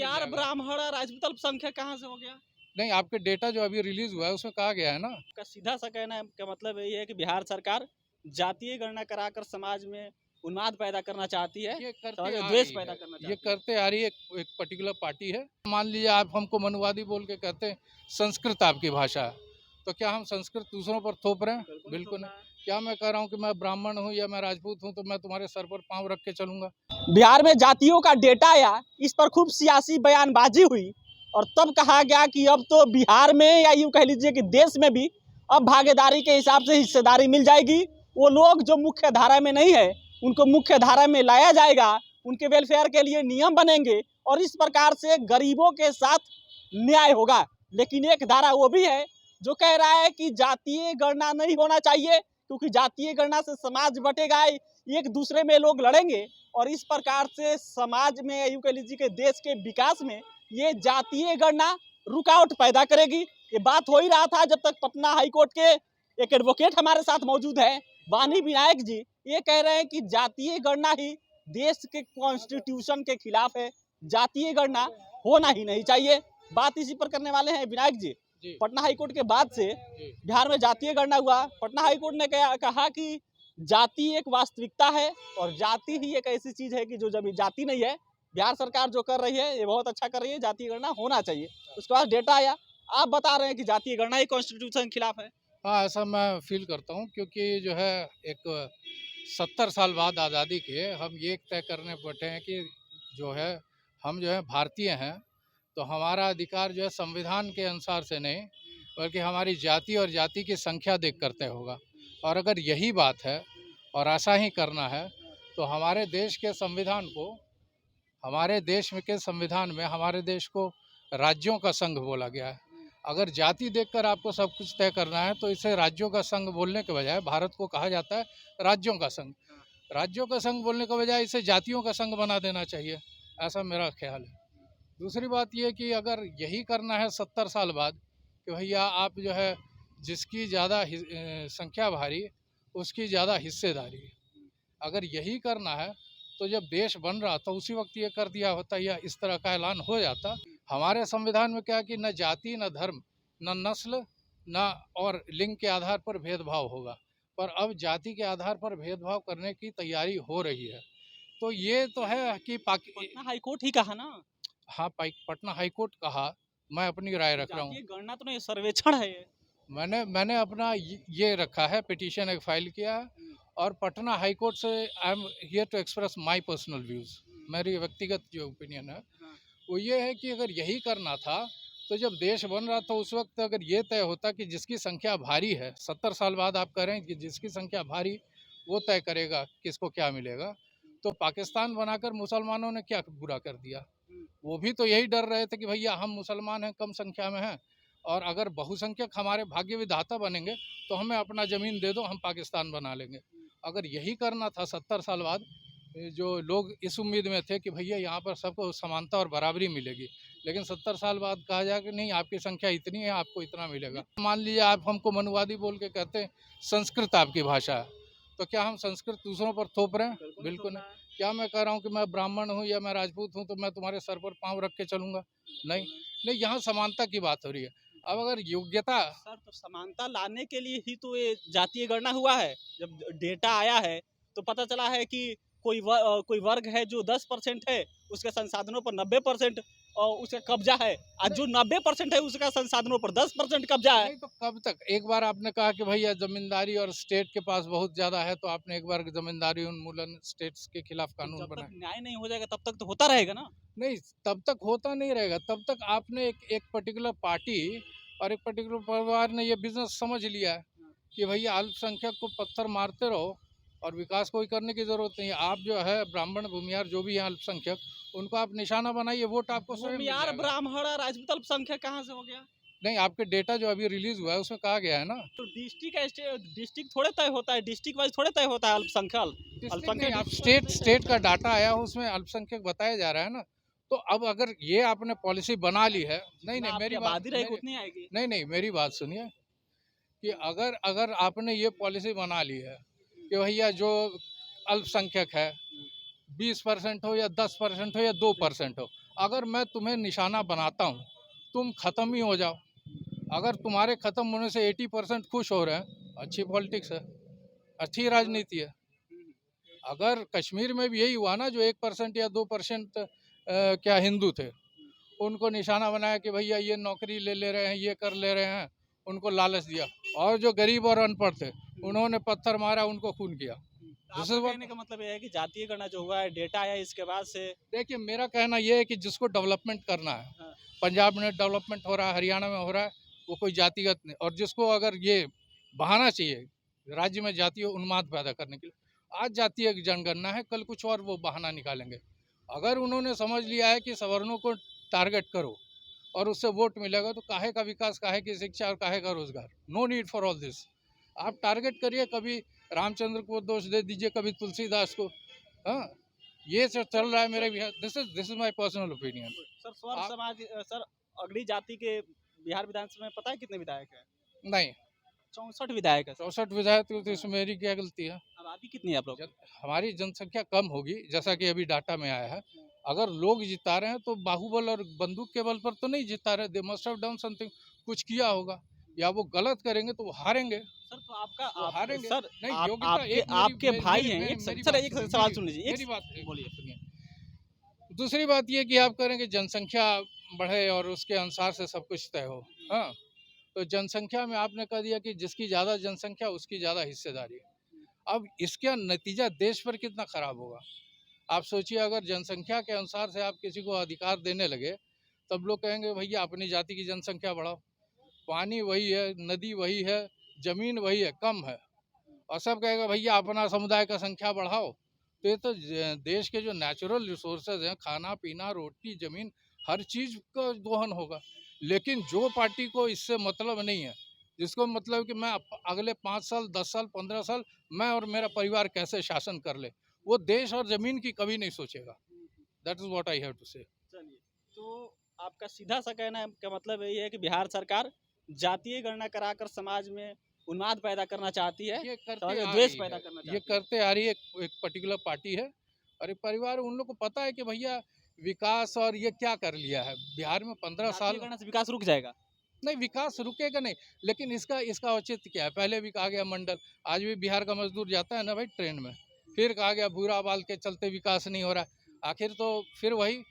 भूमियार, जाएगा। ब्राह्मण, राजपूत अल्पसंख्यक कहाँ से हो गया? नहीं, आपके डेटा जो अभी रिलीज हुआ है उसमें कहा गया है ना। का सीधा सा कहना है का मतलब यही है कि बिहार सरकार जातीय गणना कराकर समाज में उन्माद पैदा करना चाहती है, ये समाज करते में आ द्वेष रही पैदा है, करना ये चाहती है। करते आ रही है। एक पर्टिकुलर पार्टी है। मान लीजिए आप हमको मनुवादी बोल के कहते हैं, संस्कृत आपकी भाषा है, तो क्या हम संस्कृत दूसरों पर थोप रहे हैं? बिल्कुल नहीं। क्या मैं कह रहा हूँ कि मैं ब्राह्मण हूँ या मैं राजपूत हूँ तो मैं तुम्हारे सर पर पाँव रख के चलूंगा? बिहार में जातियों का डेटा आया, इस पर खूब सियासी बयानबाजी हुई और तब कहा गया कि अब तो बिहार में या यूँ कह लीजिए कि देश में भी अब भागीदारी के हिसाब से हिस्सेदारी मिल जाएगी। वो लोग जो मुख्य धारा में नहीं है उनको मुख्य धारा में लाया जाएगा, उनके वेलफेयर के लिए नियम बनेंगे और इस प्रकार से गरीबों के साथ न्याय होगा। लेकिन एक धारा वो भी है जो कह रहा है कि जातीय गणना नहीं होना चाहिए, क्योंकि जातीय गणना से समाज बटेगा, एक दूसरे में लोग लड़ेंगे और इस प्रकार से समाज में यूँ कह लीजिए कि देश के विकास में ये जातीय गणना रुकावट पैदा करेगी। ये बात हो ही रहा था जब तक पटना हाईकोर्ट के एक एडवोकेट हमारे साथ मौजूद है, वानी विनायक जी, ये कह रहे हैं कि जातीय गणना ही देश के कॉन्स्टिट्यूशन के खिलाफ है, जातीय गणना होना ही नहीं चाहिए। बात इसी पर करने वाले हैं विनायक जी। पटना हाईकोर्ट के बाद से बिहार में जातीय गणना हुआ, पटना हाईकोर्ट ने कहा कि जाति एक वास्तविकता है और जाति ही एक ऐसी चीज है कि जो जब जाति नहीं है, बिहार सरकार जो कर रही है ये बहुत अच्छा कर रही है, जातीय गणना होना चाहिए। उसके बाद डेटा आया, आप बता रहे हैं कि जातीय गणना ही कॉन्स्टिट्यूशन के खिलाफ है। हाँ, ऐसा मैं फील करता हूँ, क्योंकि जो है एक 70 साल बाद आज़ादी के हम ये तय करने बैठे हैं कि जो है हम जो है भारतीय हैं, तो हमारा अधिकार जो है संविधान के अनुसार से नहीं बल्कि हमारी जाति और जाति की संख्या देख कर तय होगा। और अगर यही बात है और ऐसा ही करना है तो हमारे देश के संविधान को, हमारे देश में के संविधान में हमारे देश को राज्यों का संघ बोला गया है। अगर जाति देखकर आपको सब कुछ तय करना है तो इसे राज्यों का संघ बोलने के बजाय, भारत को कहा जाता है राज्यों का संघ, राज्यों का संघ बोलने के बजाय इसे जातियों का संघ बना देना चाहिए, ऐसा मेरा ख्याल है। दूसरी बात यह कि अगर यही करना है 70 साल बाद कि भैया आप जो है जिसकी ज़्यादा संख्या भारी उसकी ज़्यादा हिस्सेदारी, अगर यही करना है तो जब देश बन रहा था उसी वक्त ये कर दिया होता या इस तरह का ऐलान हो जाता। हमारे संविधान में क्या कि न जाति, न धर्म, न नस्ल, न और लिंग के आधार पर भेदभाव होगा, पर अब जाति के आधार पर भेदभाव करने की तैयारी हो रही है। तो ये तो है कि पटना हाईकोर्ट ही कहा ना। हाँ, पटना हाईकोर्ट कहा, मैं अपनी राय रख रहा हूँ। जातीय गणना तो नहीं, सर्वेक्षण है ये। मैंने अपना ये रखा है, पिटीशन एक फाइल किया है और पटना हाई कोर्ट से I am here to express my personal views. मेरी व्यक्तिगत जो ओपिनियन है वो ये है कि अगर यही करना था तो जब देश बन रहा था उस वक्त अगर ये तय होता कि जिसकी संख्या भारी है, 70 साल बाद आप कह रहे हैं कि जिसकी संख्या भारी वो तय करेगा किसको क्या मिलेगा, तो पाकिस्तान बनाकर मुसलमानों ने क्या बुरा कर दिया? वो भी तो यही डर रहे थे कि भैया हम मुसलमान हैं, कम संख्या में हैं, और अगर बहुसंख्यक हमारे भाग्य विधाता बनेंगे तो हमें अपना ज़मीन दे दो, हम पाकिस्तान बना लेंगे। अगर यही करना था 70 साल बाद, जो लोग इस उम्मीद में थे कि भैया यहाँ पर सबको समानता और बराबरी मिलेगी, लेकिन 70 साल बाद कहा जाए कि नहीं आपकी संख्या इतनी है, आपको इतना मिलेगा। मान लीजिए आप हमको मनुवादी बोल के कहते हैं, संस्कृत आपकी भाषा है, तो क्या हम संस्कृत दूसरों पर थोप रहे हैं? बिल्कुल नहीं। क्या मैं कह रहा हूँ कि मैं ब्राह्मण हूँ या मैं राजपूत हूँ तो मैं तुम्हारे सर पर पाँव रख के चलूँगा? नहीं नहीं, यहाँ समानता की बात हो रही है। अब अगर योग्यता, सर तो समानता लाने के लिए ही तो ये जातीय गणना हुआ है। जब डेटा आया है तो पता चला है कि कोई वर्ग है जो 10% है, उसके संसाधनों पर 90% और उसका कब्जा है, और जो 90% है उसका संसाधनों पर 10% कब्जा है। नहीं तो कब तक? एक बार आपने कहा कि भैया जमींदारी और स्टेट के पास बहुत ज्यादा है, तो आपने एक बार जमींदारी उन्मूलन स्टेट्स के खिलाफ कानून जब तक बनाया। न्याय नहीं हो जाएगा तब तक तो होता रहेगा ना। नहीं, तब तक होता नहीं रहेगा, तब तक आपने एक पर्टिकुलर पार्टी और एक पर्टिकुलर परिवार ने ये बिजनेस समझ लिया है कि भैया अल्पसंख्यक को पत्थर मारते रहो और विकास कोई करने की जरूरत नहीं है। आप जो है ब्राह्मण, भूमियार, जो भी है अल्पसंख्यक, उनको आप निशाना बनाइए, वोट आपको स्वयं मिल भूमियार, जाएगा। ब्राह्मण, राजपूत अल्पसंख्यक कहाँ से हो गया? नहीं, आपके डेटा जो अभी रिलीज हुआ है उसमें कहा गया है ना। तो डिस्ट्रिक्ट थोड़े तय होता है, डिस्ट्रिक्ट वाइज थोड़े तय होता है डिस्ट्रिक्ट नहीं, अल्पसंख्यक आप डिस्ट्रिक्ट स्टेट का डाटा आया है उसमें अल्पसंख्यक बताया जा रहा है ना। तो अब अगर ये आपने पॉलिसी बना ली है, नहीं नहीं मेरी बात, आबादी रहेगी उतनी आएगी। नहीं नहीं मेरी बात सुनिए कि अगर अगर आपने ये पॉलिसी बना ली है कि भैया जो अल्पसंख्यक है 20% हो या 10% हो या 2% हो, अगर मैं तुम्हें निशाना बनाता हूँ, तुम ख़त्म ही हो जाओ। अगर तुम्हारे ख़त्म होने से 80% खुश हो रहे हैं, अच्छी पॉलिटिक्स है, अच्छी राजनीति है। अगर कश्मीर में भी यही हुआ ना, जो 1% या 2% क्या हिंदू थे, उनको निशाना बनाया कि भैया ये नौकरी ले रहे हैं, ये कर ले रहे हैं, उनको लालच दिया। और जो गरीब और अनपढ़ थे, उन्होंने पत्थर मारा, उनको खून किया। आपका कहने का मतलब ये है कि जातीय गणना जो हुआ है, डेटा आया इसके बाद से। देखिए, मेरा कहना ये है कि जिसको डेवलपमेंट करना है, हाँ। पंजाब में डेवलपमेंट हो रहा है, हरियाणा में हो रहा है, वो कोई जातिगत नहीं। और जिसको अगर ये बहाना चाहिए राज्य में जातीय उन्माद पैदा करने के लिए, आज जातीय जनगणना है, कल कुछ और वो बहाना निकालेंगे। अगर उन्होंने समझ लिया है कि सवर्णों को टारगेट करो और उससे वोट मिलेगा, तो काहे का विकास, काहे की शिक्षा और काहे का रोजगार? No need for all this. आप टारगेट करिए, कभी रामचंद्र को दोष दे दीजिए, कभी तुलसीदास को। हाँ, ये सब चल रहा है मेरे Bihar. This is my personal opinion. Sir स्वर समाज सर अगड़ी जाति के बिहार विधानसभा में पता है कितने विधायक हैं? नहीं, 64 विधायक है। 64 विधायक, तो इसमें मेरी क्या गलती है? आबादी कितनी है आप लोग? हमारी जनसंख्या कम होगी, जैसा कि अभी डाटा में आया है। अगर लोग जिता रहे हैं तो बाहुबल और बंदूक के बल पर तो नहीं जिता रहे। They must have done something, कुछ किया होगा, या वो गलत करेंगे तो वो हारेंगे। सर तो आपका वो हारेंगे। सर नहीं, आप, योग्यता आपके एक आपके मेरी, भाई मेरी, हैं। मेरी, एक मेरी सर बात एक सुनिए, सवाल सुन लीजिए। मेरी बात बोलिए। सुनिए। दूसरी बात ये कि आप करेंगे जनसंख्या बढ़े और उसके अनुसार से सब कुछ तय हो। हाँ, तो जनसंख्या में आपने कह दिया कि जिसकी ज़्यादा जनसंख्या उसकी ज़्यादा हिस्सेदारी। अब इसका नतीजा देश पर कितना खराब होगा? आप सोचिए, अगर जनसंख्या के अनुसार से आप किसी को अधिकार देने लगे, तब लोग कहेंगे भैया अपनी जाति की जनसंख्या बढ़ाओ। पानी वही है, नदी वही है, जमीन वही है, कम है, और सब कहेगा भैया अपना समुदाय का संख्या बढ़ाओ। तो ये तो देश के जो नेचुरल रिसोर्सेज हैं, खाना पीना, रोटी, जमीन, हर चीज़ का दोहन होगा। लेकिन जो पार्टी को इससे मतलब नहीं है, जिसको मतलब कि मैं अगले 5 साल, 10 साल, 15 साल मैं और मेरा परिवार कैसे शासन कर ले, वो देश और ज़मीन की कभी नहीं सोचेगा। That is what I have to say. चलिए, तो आपका सीधा सा कहना का मतलब यही है कि बिहार सरकार जातीय गणना कराकर समाज में उन्माद पैदा करना चाहती है, ये करते समाज में आ द्वेष रही पैदा है, करना ये चाहती है। करते आ रही है। एक पर्टिकुलर पार्टी है और एक परिवार, उन लोग को पता है कि भैया विकास और ये क्या कर लिया है बिहार में 15 जातीय साल। गणना से विकास रुक जाएगा। नहीं, विकास रुकेगा नहीं, लेकिन इसका इसका औचित्य क्या है? पहले भी कहा गया मंडल, आज भी बिहार का मजदूर जाता है ना भाई ट्रेन में, फिर कहा गया भूरा बाल के चलते विकास नहीं हो रहा है। आखिर तो फिर वही,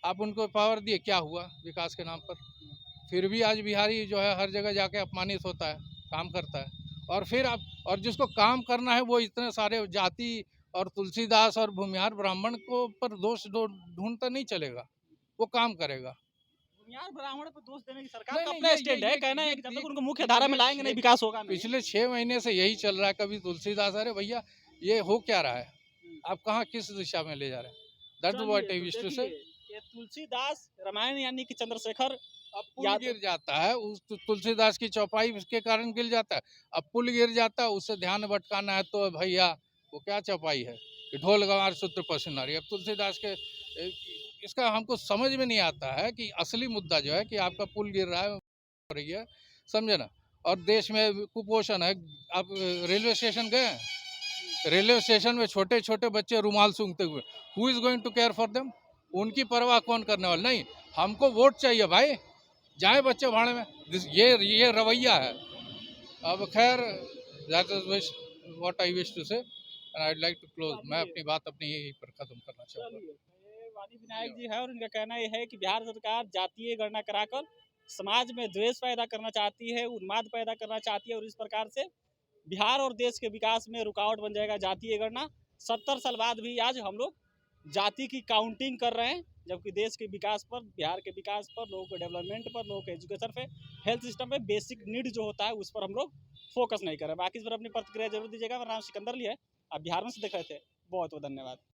आप उनको पावर दिए, क्या हुआ विकास के नाम पर? फिर भी आज बिहारी जो है हर जगह जाके अपमानित होता है, काम करता है। और फिर आप, और जिसको काम करना है वो इतने सारे जाति और तुलसीदास और भूमिहार ब्राह्मण को पर दोष ढूंढता नहीं चलेगा, वो काम करेगा। भूमिहार ब्राह्मण पर दोष देने की सरकार नहीं, का नहीं, अपना ये स्टैंड है, कहना है कि जब तक उनको मुख्य धारा में लाएंगे नहीं विकास होगा नहीं। पिछले 6 महीने से यही चल रहा है। कभी तुलसीदास, अरे भैया ये हो क्या रहा है? आप कहाँ किस दिशा में ले जा रहे हैं? That is what I wish to say. ये तुलसीदास रामायण यानी कि चंद्रशेखर अब पुल गिर जाता है, उस तुलसीदास की चौपाई के कारण गिर जाता है। अब पुल गिर जाता है, उससे ध्यान भटकाना है तो भैया वो क्या चौपाई है कि ढोल गंवार सूत्र पसनारी। अब तुलसीदास के इसका हमको समझ में नहीं आता है कि असली मुद्दा जो है कि आपका पुल गिर रहा है, हो रही है, समझे ना। और देश में कुपोषण है। आप रेलवे स्टेशन गए हैं, रेलवे स्टेशन में छोटे छोटे बच्चे रुमाल सूंघते हुए, who is going to care for them? उनकी परवाह कौन करने वाला? नहीं, हमको वोट चाहिए भाई, जाए बच्चे भाड़े में। ये रवैया है। अब खैर, that is what I wish to say and I like to close. मैं अपनी बात अपनी यहीं पर खत्म करना चाहूँगा। वाणी विनायक जी है और उनका कहना यह है कि बिहार सरकार जातीय गणना कराकर समाज में द्वेष पैदा करना चाहती है, उन्माद पैदा करना चाहती है, और इस प्रकार से बिहार और देश के विकास में रुकावट बन जाएगा जातीय गणना। 70 साल बाद भी आज हम लोग जाति की काउंटिंग कर रहे हैं, जबकि देश के विकास पर, बिहार के विकास पर, लोगों के डेवलपमेंट पर, लोगों के एजुकेशन पे, हेल्थ सिस्टम पे, बेसिक नीड जो होता है उस पर हम लोग फोकस नहीं कर रहे हैं। बाकी इस पर अपनी प्रतिक्रिया जरूर दीजिएगा। मेरा नाम सिकंदर अली है, आप बिहार में से देख रहे थे। बहुत बहुत धन्यवाद।